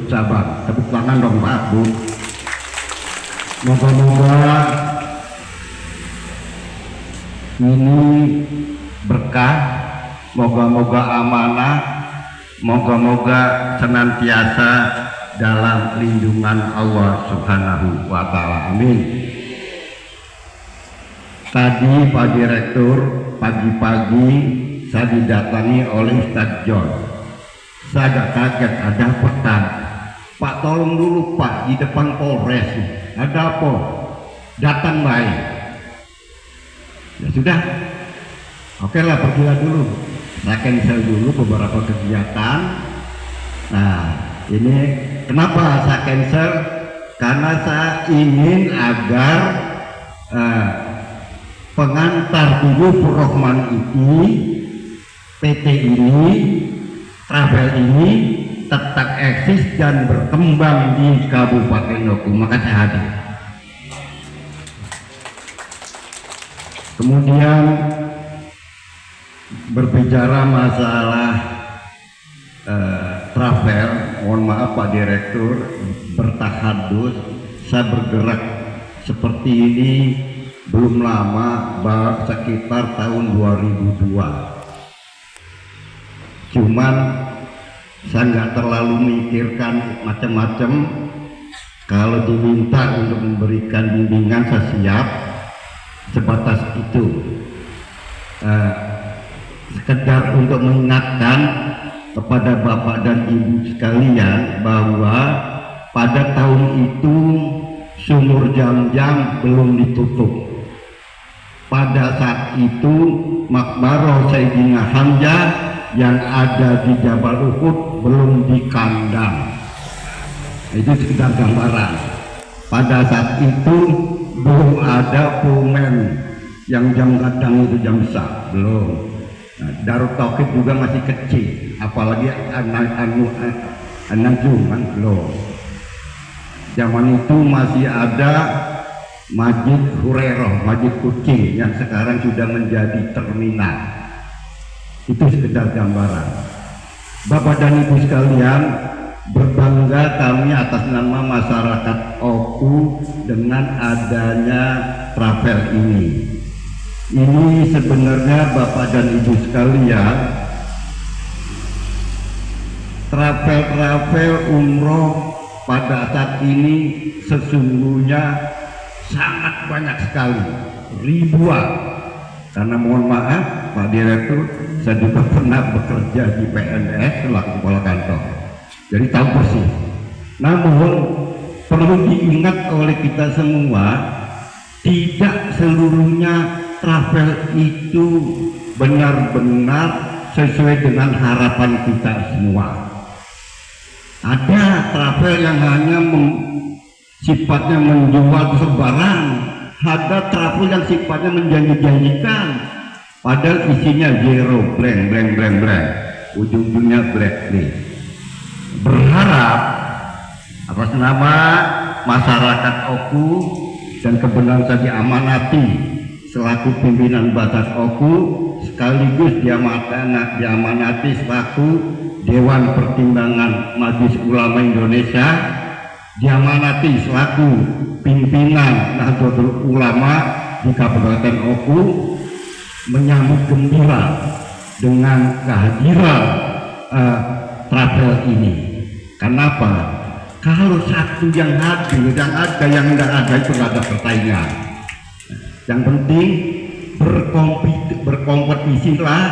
Sabang. Tepuk tangan dong Pak Bu. Moga-moga ini berkah, moga-moga amanah, moga-moga senantiasa dalam lindungan Allah Subhanahu wa Ta'ala. Amin. Tadi Pak Direktur, pagi-pagi saya didatangi oleh Ustadz John. Saya agak kaget, ada apa Pak, tolong dulu Pak, di depan Polres ada apa? Datang baik. Ya sudah, oke lah, pergilah dulu. Saya cancel dulu beberapa kegiatan. Nah, ini kenapa saya cancel? Karena saya ingin agar pengantar Buyufur Rahman ini, PT ini, travel ini tetap eksis dan berkembang di Kabupaten Oku. Maka saya hadir. Kemudian berbicara masalah travel, mohon maaf Pak Direktur, bertahadus, saya bergerak seperti ini belum lama, sekitar tahun 2002. Cuman saya nggak terlalu memikirkan macam-macam. Kalau diminta untuk memberikan bimbingan, saya siap. Sebatas itu, sekedar untuk mengingatkan kepada Bapak dan Ibu sekalian bahwa pada tahun itu sumur Jam-Jam belum ditutup. Pada saat itu Makbarah Sayyidina Hamzah yang ada di Jabal Uhud belum dikandang. Itu sekedar gambaran. Pada saat itu belum ada Pullman yang jam gadang itu jam besar, belum. Nah, Darut Tauhid juga masih kecil, apalagi An-Najum belum. Zaman itu masih ada Masjid Hurairah, Masjid Kucing yang sekarang sudah menjadi terminal. Itu sekedar gambaran. Bapak dan Ibu sekalian, berbangga kami atas nama masyarakat Oku dengan adanya travel ini. Ini sebenarnya Bapak dan Ibu sekalian, travel umroh pada saat ini sesungguhnya sangat banyak sekali, ribuan. Karena mohon maaf Pak Direktur, saya juga pernah bekerja di PNS selaku kepala kantor, jadi tahu persis. Namun perlu diingat oleh kita semua, tidak seluruhnya travel itu benar-benar sesuai dengan harapan kita semua. Ada travel yang hanya sifatnya menjual sebarang, ada travel yang sifatnya menjanji-janjikan, padahal isinya zero, blank, ujung-ujungnya blacklist. Berharap atas nama masyarakat Oku dan kebenaran saya diamanati selaku pimpinan Batas Oku, sekaligus diamanati selaku Dewan Pertimbangan Majelis Ulama Indonesia, diamanati selaku pimpinan Nahdlatul Ulama di Kabupaten Oku, menyambut gembira dengan kehadiran travel ini. Kenapa? Kalau satu yang hadir, yang ada, yang tidak ada, itu tidak ada persaingan. Yang penting berkompetisilah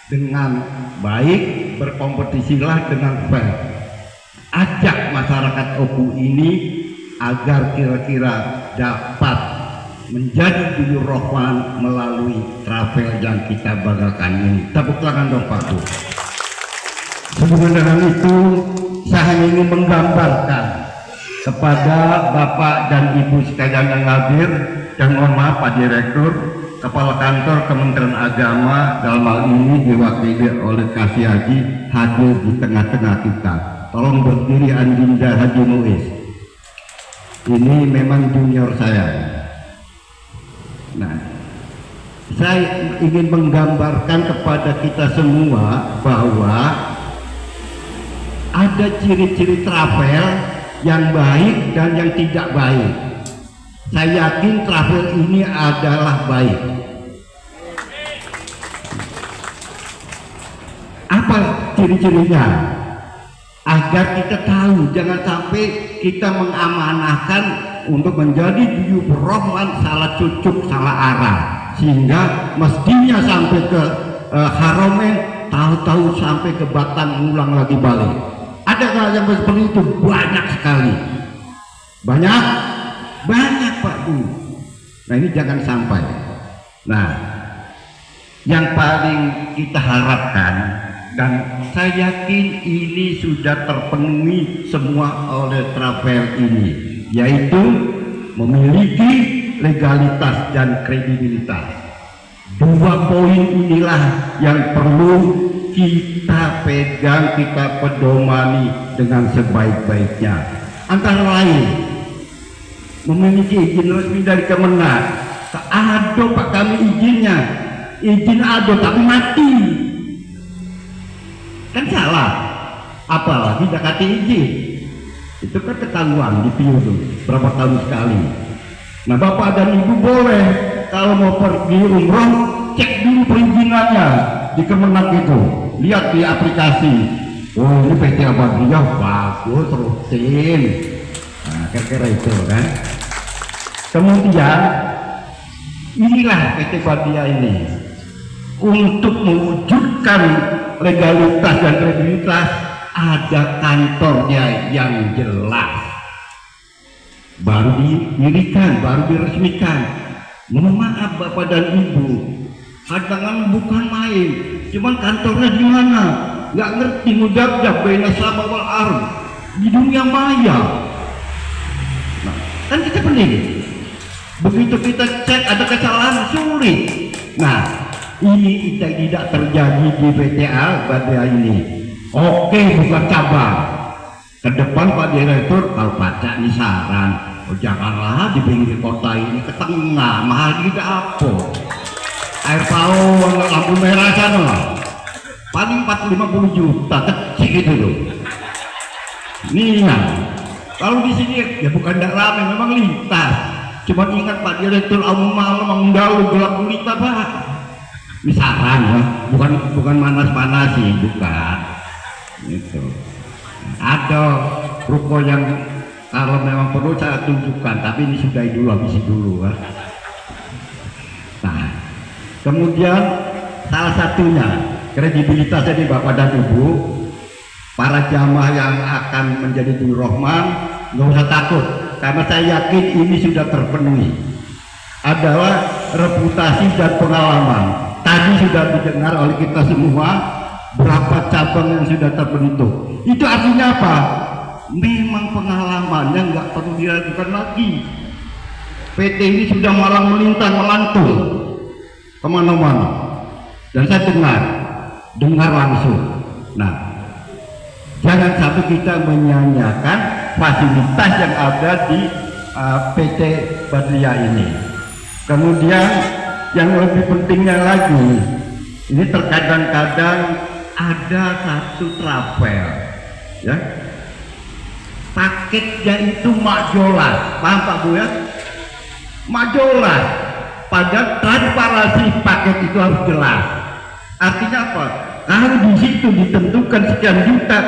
dengan baik, berkompetisilah dengan fair. Ajak masyarakat Oku ini agar kira-kira dapat menjadi Buyufur Rahman melalui travel yang kita banggakan ini. Tepuk tangan dong Pak Bu. Sebelum dengan itu, saya hanya ingin menggambarkan kepada Bapak dan Ibu sekalian yang hadir, dan mohon maaf Pak Direktur, Kepala Kantor Kementerian Agama dalam hal ini diwakili oleh Kasih Haji hadir di tengah-tengah kita. Tolong berdiri Andinda Haji Muiz. Ini memang junior saya. Nah, saya ingin menggambarkan kepada kita semua bahwa ada ciri-ciri travel yang baik dan yang tidak baik. Saya yakin travel ini adalah baik. Apa ciri-cirinya? Agar kita tahu, jangan sampai kita mengamanahkan untuk menjadi duyur Rahman salah cucuk, salah arah, sehingga mestinya sampai ke Haromen, tahu-tahu sampai ke Batam ngulang lagi balik. Ada nggak yang seperti itu? Banyak sekali, banyak Pak Bu. Nah ini jangan sampai. Nah yang paling kita harapkan, dan saya yakin ini sudah terpenuhi semua oleh travel ini, yaitu memiliki legalitas dan kredibilitas. Dua poin inilah yang perlu kita pegang, kita pedomani dengan sebaik-baiknya. Antara lain, memiliki izin resmi dari Kemenak. Ada Pak kami izinnya, izin ada tapi mati, kan salah. Apalagi tidak kasih izin, itu kan ketahuan di PIU berapa tahun sekali. Nah Bapak dan Ibu boleh kalau mau pergi umroh cek dulu perizinannya di Kemenak itu, lihat di aplikasi. Oh ini PT Abadiyah bagus, rutin. Nah kira-kira itu kan. Kemudian inilah PT Abadiyah ini untuk mewujudkan legalitas dan kredibilitas, ada kantornya yang jelas, baru didirikan, baru diresmikan. Mohon maaf Bapak dan Ibu, kadang bukan main, cuman kantornya di mana nggak ngerti, mudabdab baina sama wal ard di dunia maya. Nah, kan kita pening, begitu kita cek ada kesalahan sulit. Nah ini tidak terjadi di PTA Abadiyah ini. Oke, bukan cabang. Ke depan Pak Direktur kalau baca nih saran, oh, janganlah di pinggir kota ini, ke tengah, mahal tidak apa. Air pau lampu merah sana paling 40-50 juta, kecil gitu loh. Nih ya, kalau di sini ya bukan tidak ramai, memang lintas. Cuma ingat Pak Direktur malam mendalu gelap gulita Pak. Ini saran ya, bukan manas-manasi, bukan. Gitu. Ada ruko yang kalau memang perlu saya tunjukkan, tapi ini sudah dulu, habisi dulu kan. Nah, kemudian salah satunya kredibilitas. Jadi Bapak dan Ibu, para jamaah yang akan menjadi duyur Rahman nggak usah takut, karena saya yakin ini sudah terpenuhi. Adalah reputasi dan pengalaman. Tadi sudah didengar oleh kita semua berapa cabang yang sudah terbentuk. Itu artinya apa? Memang pengalamannya nggak perlu diragukan lagi. PT ini sudah malang melintang, melantung kemana-mana. Dan saya dengar langsung. Nah, jangan sampai kita menyanyiakan fasilitas yang ada di PT Abadiyah ini. Kemudian yang lebih pentingnya lagi, ini terkadang-kadang ada satu travel ya, paketnya itu majolah, paham Pak Bu ya, majolah, padahal transparansi paket itu harus jelas. Artinya apa? Kalau di situ ditentukan sekian juta,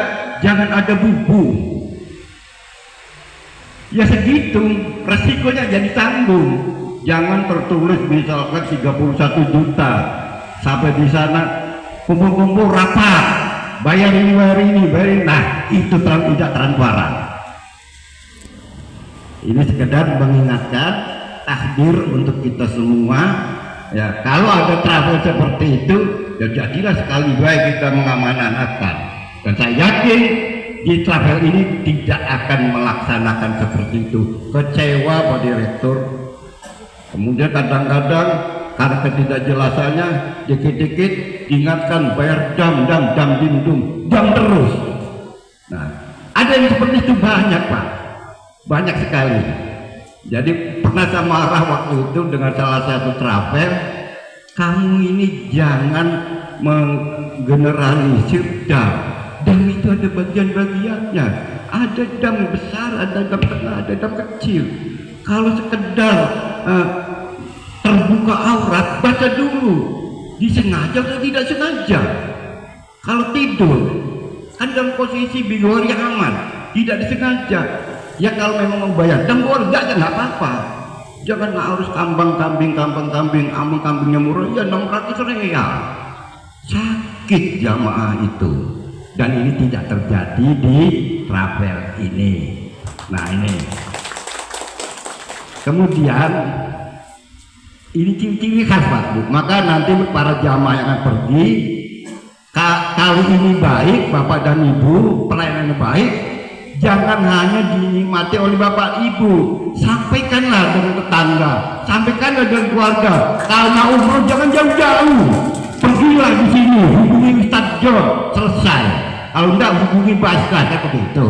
jangan ada bubu, ya segitu resikonya jadi tanggung. Jangan tertulis misalkan 31 juta, sampai di sana kumpul-kumpul rapat, bayar ini, bayar ini, bayar ini. Nah itu tidak transparan. Ini sekedar mengingatkan, takdir untuk kita semua ya. Kalau ada travel seperti itu, ya jadilah sekali baik kita mengamanahkan. Dan saya yakin di travel ini tidak akan melaksanakan seperti itu. Kecewa Pak Direktur. Kemudian kadang-kadang karena ketidakjelasannya, dikit-dikit ingatkan bayar jam terus. Nah ada yang seperti itu banyak Pak, banyak sekali. Jadi pernah saya marah waktu itu dengan salah satu travel, kamu ini jangan menggeneralisir dam itu ada bagian-bagiannya. Ada dam besar, ada dam tengah, ada dam kecil. Kalau sekedar terbuka aurat, baca dulu disengaja atau tidak sengaja. Kalau tidur kan dalam posisi bigor yang aman, tidak disengaja. Ya kalau memang membayar dam enggak ya nggak apa-apa. Jangan harus kambing, amang kambingnya murah ya 600 real. Sakit jamaah itu. Dan ini tidak terjadi di travel ini. Nah ini. Kemudian ini ciri-ciri khas Pak Bu. Maka nanti para jamaah yang akan pergi, kali ini baik Bapak dan Ibu, pelayanannya baik, jangan hanya dinikmati oleh Bapak Ibu, sampaikanlah dengan tetangga, sampaikanlah dengan keluarga. Kalau mau umroh jangan jauh-jauh, pergilah di sini, hubungi Ustadz John, selesai. Kalau enggak hubungi Baskar, kayak begitu.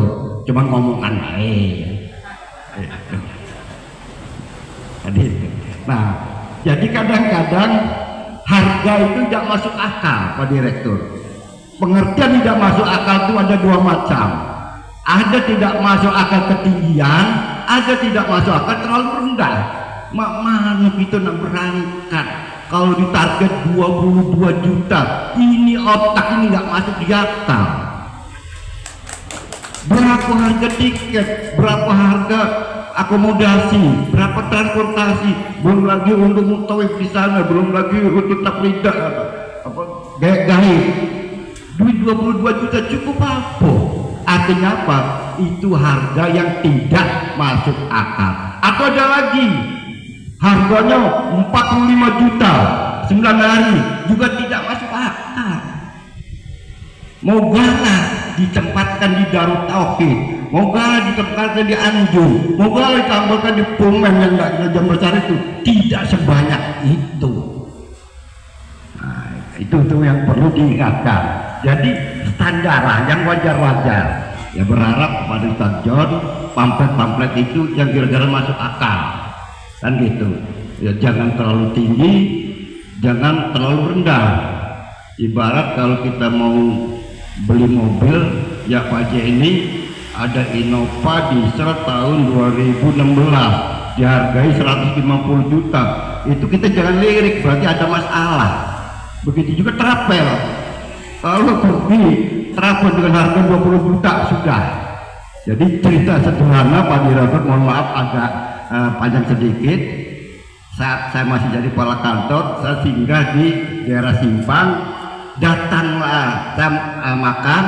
Cuma ngomongan Nah, jadi kadang-kadang harga itu tidak masuk akal Pak Direktur. Pengertian tidak masuk akal itu ada dua macam. Ada tidak masuk akal ketinggian, ada tidak masuk akal terlalu rendah. Mana kita nak berangkat kalau ditarget 22 juta, ini otak ini nggak masuk di akal. Berapa harga tiket, berapa harga akomodasi, berapa transportasi, belum lagi untuk mutawif di sana, belum lagi untuk tablidah apa gaib. Duit 22 juta cukup apa? Artinya apa? Itu harga yang tidak masuk akal. Atau ada lagi harganya 45 juta 9 hari juga tidak masuk akal. Mau galah ditempatkan di Darut Tauhid, mau galah ditempatkan di Anjung, mau galah ditempatkan di Pumen yang nggak jam besar itu, tidak sebanyak itu. Nah, itu yang perlu diingatkan. Jadi standar yang wajar-wajar. Ya berharap pada Ustadz John pamflet-pamflet itu yang kira-kira masuk akal, kan gitu. Ya jangan terlalu tinggi, jangan terlalu rendah. Ibarat kalau kita mau beli mobil, ya Pak J ini ada Innova diesel tahun 2016 dihargai 150 juta. Itu kita jangan lirik, berarti ada masalah. Begitu juga travel. Kalau pergi travel dengan harga 20 juta sudah. Jadi cerita sederhana Pak Direktur, mohon maaf agak panjang sedikit. Saat saya masih jadi kepala kantor, saya singgah di daerah Simpang. Datanglah saya makan,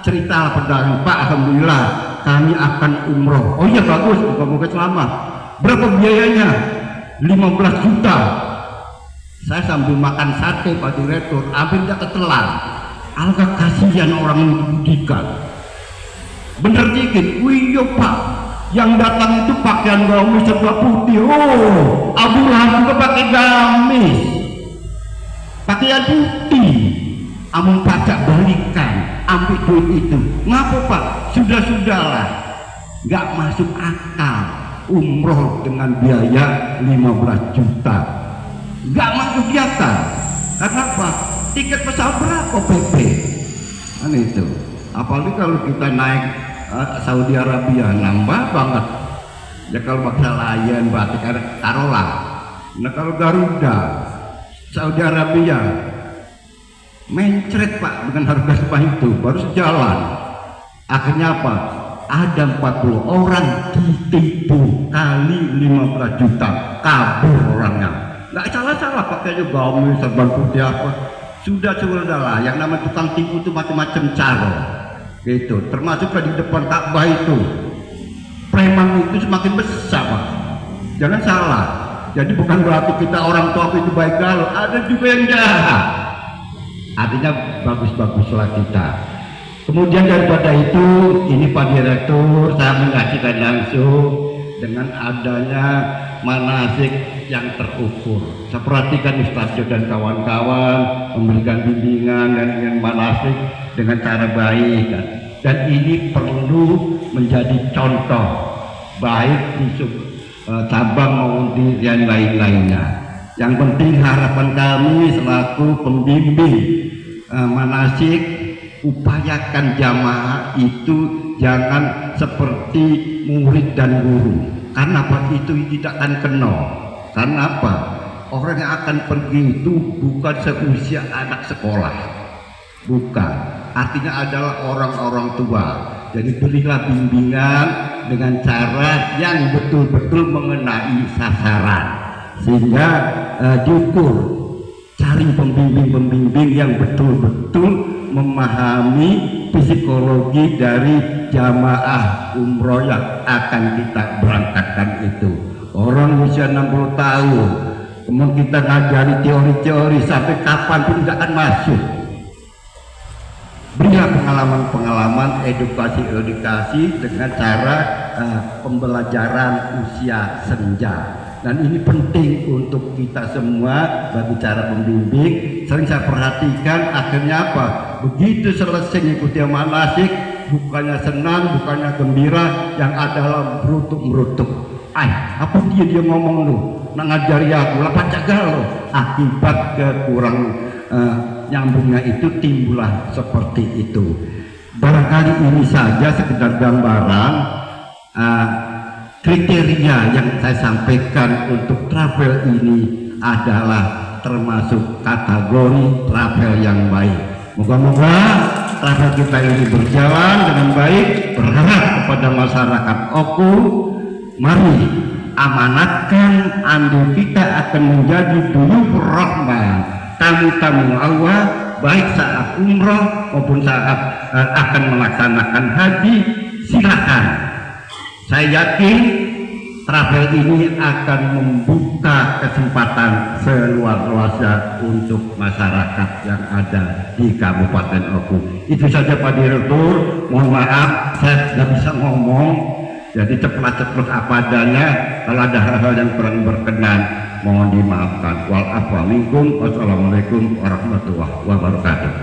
cerita pedagang, Pak alhamdulillah kami akan umroh. Oh iya bagus, moga-moga selamat. Berapa biayanya? 15 juta. Saya sambil makan sate Pak Direktur, hampir tidak ketelan. Alga kasihan orang yang dibudikan. Bener dikit, wih Pak, yang datang itu pakaian gamis serba putih. Oh, Abu Lahab juga pakai gamis, pakaian putih. Amun pajak balikan, ambil duit itu. Ngapa Pak? Sudah-sudahlah, nggak masuk akal. Umroh dengan biaya 15 juta, nggak masuk di akal. Karena apa? Tiket pesawat berapa PP? Kan itu. Apalagi kalau kita naik Saudi Arabia, nambah banget. Ya kalau pakai Lion, Batik, taruhlah. Nah kalau Garuda, Saudi Arabia, mencret Pak dengan harga sebanyak itu, baru sejalan. Akhirnya apa? Ada 40 orang ditipu kali 15 juta, kabur orangnya. Nggak salah-salah pakai juga gamis serban putih apa. Sudah lah, yang namanya tukang tipu itu macam-macam cara. Gitu, termasuk di depan Ka'bah itu. Preman itu semakin besar Pak. Jangan salah. Jadi bukan berarti kita orang tua itu baik galau, ada juga yang jahat. Artinya bagus-baguslah kita. Kemudian daripada itu, ini Pak Direktur saya mengajukan langsung dengan adanya manasik yang terukur. Saya perhatikan Ustadz dan kawan-kawan memberikan bimbingan dan manasik dengan cara baik, dan ini perlu menjadi contoh baik di cabang maupun di yang lain-lainnya. Yang penting harapan kami selaku pembimbing manasik upayakan jamaah itu jangan seperti murid dan guru. Karena apa? Itu tidak akan kenal. Karena apa? Orang yang akan pergi itu bukan seusia anak sekolah, bukan. Artinya adalah orang-orang tua. Jadi berilah bimbingan dengan cara yang betul-betul mengenai sasaran, sehingga diukur, cari pembimbing-pembimbing yang betul-betul memahami psikologi dari jamaah umroh yang akan kita berangkatkan itu. Orang usia 60 tahun, kemudian kita ngajari teori-teori sampai kapan pun tidak akan masuk. Berilah pengalaman-pengalaman, edukasi-edukasi dengan cara pembelajaran usia senja. Dan ini penting untuk kita semua bagi cara pembimbing. Sering saya perhatikan akhirnya apa? Begitu selesai mengikuti manasik, bukannya senang, bukannya gembira, yang adalah merutuk-merutuk. Apa dia ngomong lu? Nak ngajari aku, lapan jagal lo. Akibat kekurang nyambungnya itu timbullah seperti itu. Barangkali ini saja sekedar gambaran kriteria yang saya sampaikan untuk travel ini adalah termasuk kategori travel yang baik. Moga-moga travel kita ini berjalan dengan baik. Berharap kepada masyarakat Oku, mari amanatkan andil kita akan menjadi duyufur rahman, tamu-tamu Allah, baik saat umroh maupun saat akan melaksanakan haji. Silakan, saya yakin travel ini akan membuka kesempatan seluas-luasnya untuk masyarakat yang ada di Kabupaten Oku. Itu saja Pak Direktur, mohon maaf saya tidak bisa ngomong, jadi ceplas-ceplos apa adanya. Kalau ada hal-hal yang kurang berkenan, mohon dimaafkan. Wal afwa minkum, wassalamualaikum warahmatullahi wabarakatuh.